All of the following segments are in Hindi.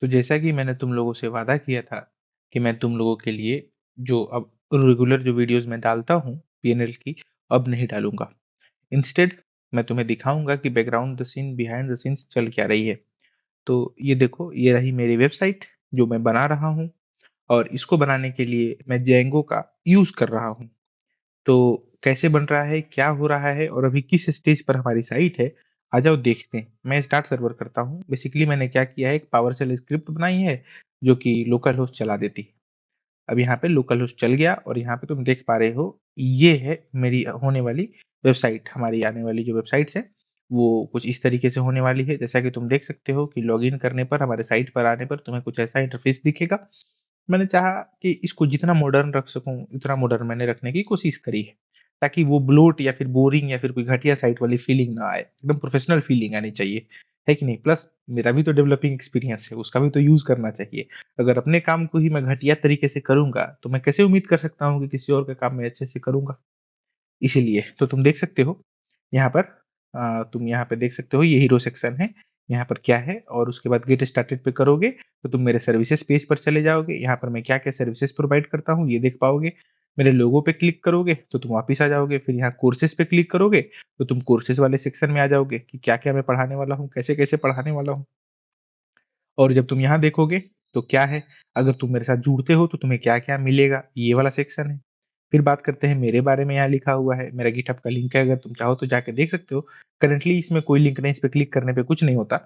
तो जैसा कि मैंने तुम लोगों से वादा किया था कि मैं तुम लोगों के लिए जो अब रेगुलर जो वीडियोस मैं डालता हूँ पीएनएल की, अब नहीं डालूँगा। इंस्टेड मैं तुम्हें दिखाऊँगा कि background the scene, behind the scenes चल क्या रही है। तो ये देखो, ये रही मेरी वेबसाइट जो मैं बना रहा हूँ और इसको बनाने के लिए मैं जेंगो का यूज़ कर रहा हूँ। तो कैसे बन रहा है, क्या हो रहा है और अभी किस स्टेज पर हमारी साइट है, आ जाओ देखते हैं। मैं स्टार्ट सर्वर करता हूँ। बेसिकली मैंने क्या किया है, एक पावरशेल स्क्रिप्ट बनाई है जो कि लोकल होस्ट चला देती है। अब यहाँ पे लोकल होस्ट चल गया और यहाँ पे तुम देख पा रहे हो, ये है मेरी होने वाली वेबसाइट। हमारी आने वाली जो वेबसाइट्स है, वो कुछ इस तरीके से होने वाली है। जैसा कि तुम देख सकते हो कि लॉगिन करने पर, हमारे साइट पर आने पर तुम्हें कुछ ऐसा इंटरफेस दिखेगा। मैंने चाहा कि इसको जितना मॉडर्न रख सकूँ, उतना मॉडर्न मैंने रखने की कोशिश करी है, ताकि वो ब्लोट या फिर बोरिंग या फिर कोई घटिया साइट वाली फीलिंग ना आए। एकदम प्रोफेशनल फीलिंग आनी चाहिए, है कि नहीं? प्लस मेरा भी तो डेवलपिंग एक्सपीरियंस है, उसका भी तो यूज़ करना चाहिए। अगर अपने काम को ही मैं घटिया तरीके से करूँगा, तो मैं कैसे उम्मीद कर सकता हूँ कि किसी और का काम मैं अच्छे से करूँगा? इसीलिए तो तुम देख सकते हो यहाँ पर, तुम यहाँ पे देख सकते हो ये हीरो सेक्शन है। यहाँ पर क्या है और उसके बाद गेट स्टार्टेड पे करोगे तो तुम मेरे सर्विसेज पेज पर चले जाओगे। यहाँ पर मैं क्या-क्या सर्विसेज प्रोवाइड करता हूँ ये देख पाओगे। मेरे लोगो पे क्लिक करोगे तो तुम वापस आ जाओगे। फिर यहाँ कोर्सेज पे क्लिक करोगे तो तुम कोर्सेज वाले सेक्शन में आ जाओगे कि क्या-क्या मैं पढ़ाने वाला हूँ, कैसे-कैसे पढ़ाने वाला हूँ। और जब तुम यहाँ देखोगे तो क्या है, अगर तुम मेरे साथ जुड़ते हो तो तुम्हें क्या-क्या मिलेगा, ये वाला सेक्शन है। फिर बात करते हैं मेरे बारे में, यहाँ लिखा हुआ है, मेरा गिटहब का लिंक है, अगर तुम चाहो तो जाके देख सकते हो। करंटली इसमें कोई लिंक नहीं, इस पे क्लिक करने पे कुछ नहीं होता,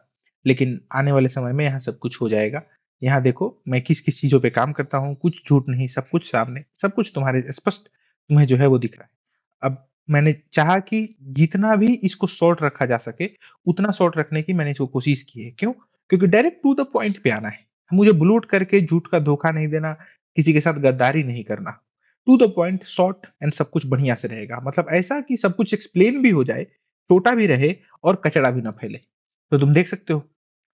लेकिन आने वाले समय में यहाँ सब कुछ हो जाएगा। यहाँ देखो मैं किस-किस चीज़ों पे काम करता हूँ, कुछ झूठ नहीं, सब कुछ सामने, सब कुछ तुम्हारे स्पष्ट तुम्हें जो है वो दिख रहा है। अब मैंने चाहा कि जितना भी इसको शॉर्ट रखा जा सके, उतना शॉर्ट रखने की मैंने इसको कोशिश की है। क्यों? क्योंकि डायरेक्ट टू द पॉइंट पे आना है। मुझे ब्लोट करके झूठ का धोखा नहीं देना, किसी के साथ गद्दारी नहीं करना। To the point, short and सब कुछ बढ़िया से रहेगा। मतलब ऐसा कि सब कुछ एक्सप्लेन भी हो जाए, छोटा भी रहे और कचरा भी ना फैले। तो तुम देख सकते हो,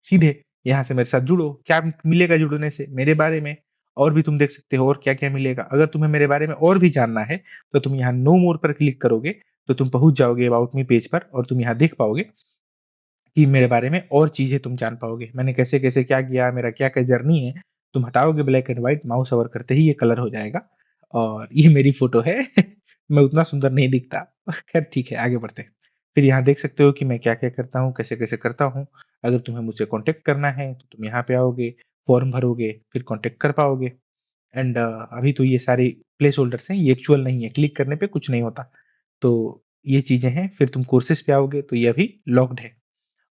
सीधे यहाँ से मेरे साथ जुड़ो। क्या मिलेगा जुड़ने से? मेरे बारे में और भी तुम देख सकते हो और क्या-क्या मिलेगा। अगर तुम्हें मेरे बारे में और भी जानना है, तो तुम यहाँ नो मोर पर क्लिक करोगे, तो तुम पहुँच जाओगे अबाउट मी पेज पर और तुम यहाँ देख पाओगे कि मेरे बारे में और चीज़ें तुम जान पाओगे। मैंने कैसे-कैसे क्या किया, मेरा क्या-क्या जर्नी है। तुम हटाओगे black and white, mouse hover करते ही ये कलर हो जाएगा और ये मेरी फ़ोटो है। मैं उतना सुंदर नहीं दिखता। खैर ठीक है, आगे बढ़ते हैं। फिर यहाँ देख सकते हो कि मैं क्या-क्या करता हूँ, कैसे-कैसे करता हूँ। अगर तुम्हें मुझसे कॉन्टैक्ट करना है, तो तुम यहाँ पे आओगे, फॉर्म भरोगे, फिर कॉन्टैक्ट कर पाओगे। एंड अभी तो ये सारे प्लेस होल्डर्स हैं, ये एक्चुअल नहीं है, क्लिक करने पे कुछ नहीं होता। तो ये चीज़ें हैं, फिर तुम कोर्सेज़ पे आओगे, तो ये अभी लॉक्ड है।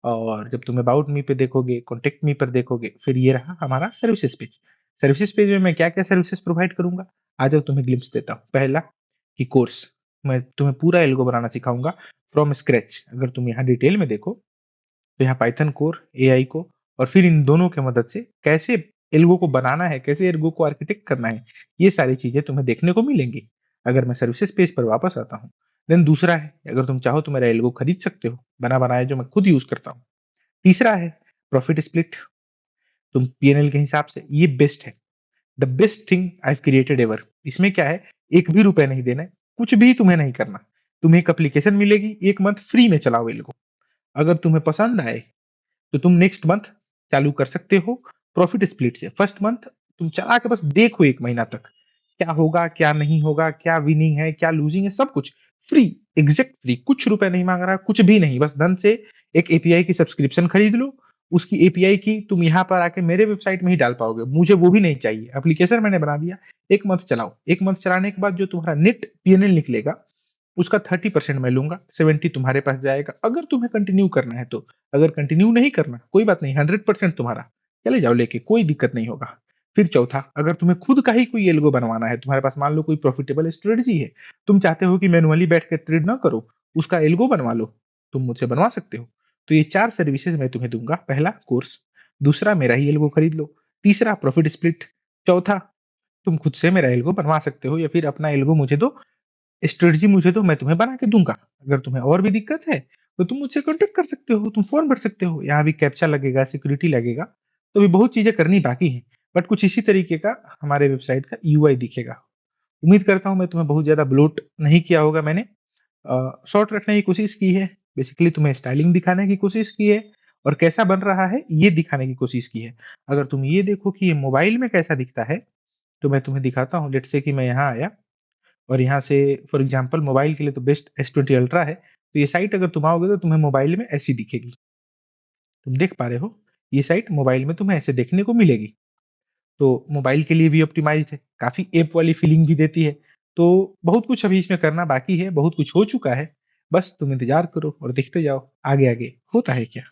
और जब तुम अबाउट मी पे देखोगे, कॉन्टैक्ट मी पर देखोगे, फिर ये रहा हमारा सर्विसेज पेज। सर्विसेज पेज में मैं क्या-क्या सर्विसेज प्रोवाइड करूँगा, आ जाओ तुम्हें ग्लिम्प्स देता हूँ। पहला कि कोर्स, मैं तुम्हें पूरा एल्गो बनाना सिखाऊँगा फ्रॉम स्क्रैच। अगर तुम यहाँ डिटेल में देखो, तो यहाँ पाइथन कोर, एआई को और फिर इन दोनों की मदद से कैसे एल्गो को बनाना है, कैसे एल्गो को आर्किटेक्ट करना है, ये सारी चीज़ें तुम्हें देखने को मिलेंगी। अगर मैं सर्विसेज पेज पर वापस आता हूँ, देन दूसरा है, अगर तुम चाहो तो मेरा एल्गो खरीद सकते हो, बना-बनाया जो मैं खुद यूज़ करता हूँ। तीसरा है प्रॉफिट स्प्लिट, तुम पीएनएल के हिसाब से ये बेस्ट है, the best thing I have created ever. इसमें क्या है, एक भी रुपया नहीं देना है, कुछ भी तुम्हें नहीं करना। तुम्हें एक एप्लीकेशन मिलेगी, 1 मंथ फ्री में चलाओ एल्गो। अगर तुम्हें पसंद आए तो तुम नेक्स्ट मंथ चालू कर सकते हो प्रॉफिट स्प्लिट से। फर्स्ट मंथ तुम चला के बस देखो 1 महीना तक, क्या होगा, क्या नहीं होगा, क्या विनिंग है, क्या लूजिंग है, सब कुछ फ्री, एग्ज़ैक्ट फ्री, कुछ रुपए नहीं माँग रहा, कुछ भी नहीं, बस ढंग से एक एपीआई की सब्सक्रिप्शन खरीद लो, उसकी एपीआई की तुम यहाँ पर आके मेरे वेबसाइट में ही डाल पाओगे। मुझे वो भी नहीं चाहिए, एप्लीकेशन मैंने बना दिया, 1 मंथ चलाओ। 1 मंथ चलाने के बाद जो तुम्हारा नेट पीएनएल निकलेगा, उसका 30% मैं लूँगा, 70 तुम्हारे पास जाएगा, अगर तुम्हें कंटिन्यू करना है तो। अगर कंटिन्यू नहीं करना, कोई बात नहीं, 100% तुम्हारा, चले जाओ लेके, कोई दिक्कत नहीं होगा। फिर चौथा, अगर तुम्हें खुद का ही कोई एल्गो बनवाना है, तुम्हारे पास मान लो कोई प्रॉफिटेबल स्ट्रेटजी है, तुम चाहते हो कि मैनुअली बैठ के ट्रेड ना करो, उसका एल्गो बनवा लो, तुम मुझसे बनवा सकते हो। तो ये 4 सर्विसेज़ मैं तुम्हें दूँगा, पहला कोर्स, दूसरा मेरा ही एल्गो खरीद लो, तीसरा प्रॉफिट स्प्लिट, चौथा तुम खुद से मेरा एल्गो बनवा सकते हो या फिर अपना एल्गो मुझे दो, स्ट्रेटजी मुझे दो, मैं तुम्हें बना के दूँगा। अगर तुम्हें और भी दिक्कत है, तो तुम मुझसे कॉन्टैक्ट कर सकते हो, तुम फ़ॉर्म भर सकते हो। यहाँ भी कैप्चा लगेगा, सिक्योरिटी लगेगा, तो अभी बहुत चीज़ें करनी बाकी हैं। बट कुछ इसी तरीके का हमारे वेबसाइट का यूआई दिखेगा। उम्मीद करता हूँ मैं तुम्हें बहुत ज़्यादा ब्लोट नहीं किया होगा मैंने। शॉर्ट रखने की कोशिश की है, बेसिकली तुम्हें स्टाइलिंग दिखाने की कोशिश की है और कैसा बन रहा है ये दिखाने की कोशिश की है। अगर तुम ये देखो कि ये मोबाइल में कैसा दिखता है, तो मैं तुम्हें दिखाता हूँ। लेट्स से कि मैं यहाँ आया और यहाँ से फॉर एग्जांपल मोबाइल के लिए तो बेस्ट S20 अल्ट्रा है, तो ये साइट अगर तुम आओगे तो तुम्हें मोबाइल में ऐसी दिखेगी। तुम देख पा रहे हो? ये साइट मोबाइल में तुम्हें ऐसे देखने को मिलेगी। तो मोबाइल के लिए भी ऑप्टिमाइज़्ड है, काफ़ी ऐप वाली फीलिंग भी देती है। तो बहुत कुछ अभी इसमें करना बाकी है, बहुत कुछ हो चुका है। बस तुम इंतज़ार करो और देखते जाओ आगे-आगे होता है क्या।